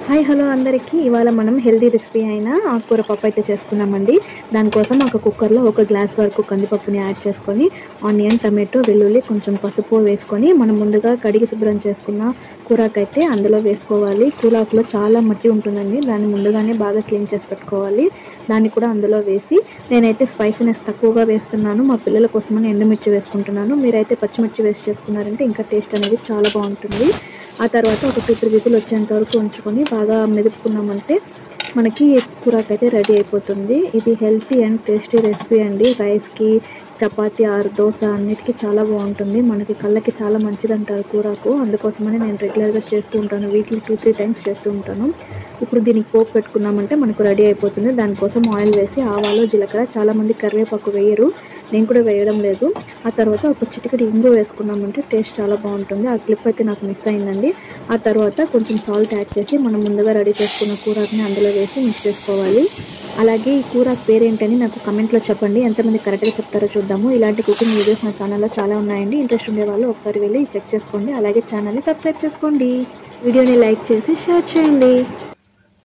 Hi hello అందరికీ ఇవాళ మనం హెల్తీ రెసిపీ అయిన ఆకుకూర పప్పు అయితే చేసుకున్నామండి. దానికోసం ఒక కుక్కర్లో 1 గ్లాస్ వరకు కందిపప్పుని యాడ్ చేసుకొని ఆనియన్, టమాటో, వెల్లుల్లి, కొంచెం పసుపు వేసుకొని మనం ముందుగా కడిగి శుభ్రం చేసుకున్న కూరాకైతే అందులో వేసుకోవాలి. కూరాకులో చాలా మట్టి ఉంటుందండి, దాన్ని ముందుగానే బాగా క్లీన్ చేసి పెట్టుకోవాలి. దాన్ని కూడా అందులో వేసి నేనైతే స్పైసీనెస్ తక్కువగా వేస్తున్నాను. మా పిల్లల కోసమని ఎండుమిర్చి వేసుకుంటున్నాను. మీరైతే పచ్చిమిర్చి వేసి చేసుకున్నారంటే ఇంకా టేస్ట్ అనేది చాలా బాగుంటుంది. ఆ తర్వాత ఒక 2-3 విజిల్ వచ్చేంత వరకు ఉంచుకొని బాగా మెదుపుకున్నామంటే మనకి కూరాకైతే రెడీ అయిపోతుంది. ఇది హెల్తీ అండ్ టేస్టీ రెసిపీ అండి. రైస్కి, చపాతీ ఆర్ దోశ అన్నిటికీ చాలా బాగుంటుంది. మనకి కళ్ళకి చాలా మంచిదంటారు కూరాకు. అందుకోసమని నేను రెగ్యులర్గా చేస్తూ ఉంటాను. వీక్లీ 2-3 టైమ్స్ చేస్తూ ఉంటాను. ఇప్పుడు దీనికి పోపు పెట్టుకున్నామంటే మనకు రెడీ అయిపోతుంది. దానికోసం ఆయిల్ వేసి ఆవాలు, జీలకర్ర, చాలామంది కరివేపాకు వేయరు, నేను కూడా వేయడం లేదు. ఆ తర్వాత ఒక చిటికెడు ఇంగు వేసుకున్నామంటే టేస్ట్ చాలా బాగుంటుంది. ఆ క్లిప్ అయితే నాకు మిస్ అయిందండి. ఆ తర్వాత కొంచెం సాల్ట్ యాడ్ చేసి మనం ముందుగా రెడీ చేసుకున్న కూరాకుని అందులో వేసి మిక్స్ చేసుకోవాలి. అలాగే ఈ కూరాకు పేరేంటని నాకు కమెంట్లో చెప్పండి. ఎంతమంది కరెక్ట్గా చెప్తారో చూద్దాము. ఇలాంటి కుకింగ్ వీడియోస్ నా ఛానల్లో చాలా ఉన్నాయండి. ఇంట్రెస్ట్ ఉండే వాళ్ళు ఒకసారి వెళ్ళి చెక్ చేసుకోండి. అలాగే ఛానల్ని సబ్స్క్రైబ్ చేసుకోండి. వీడియోని లైక్ చేసి షేర్ చేయండి.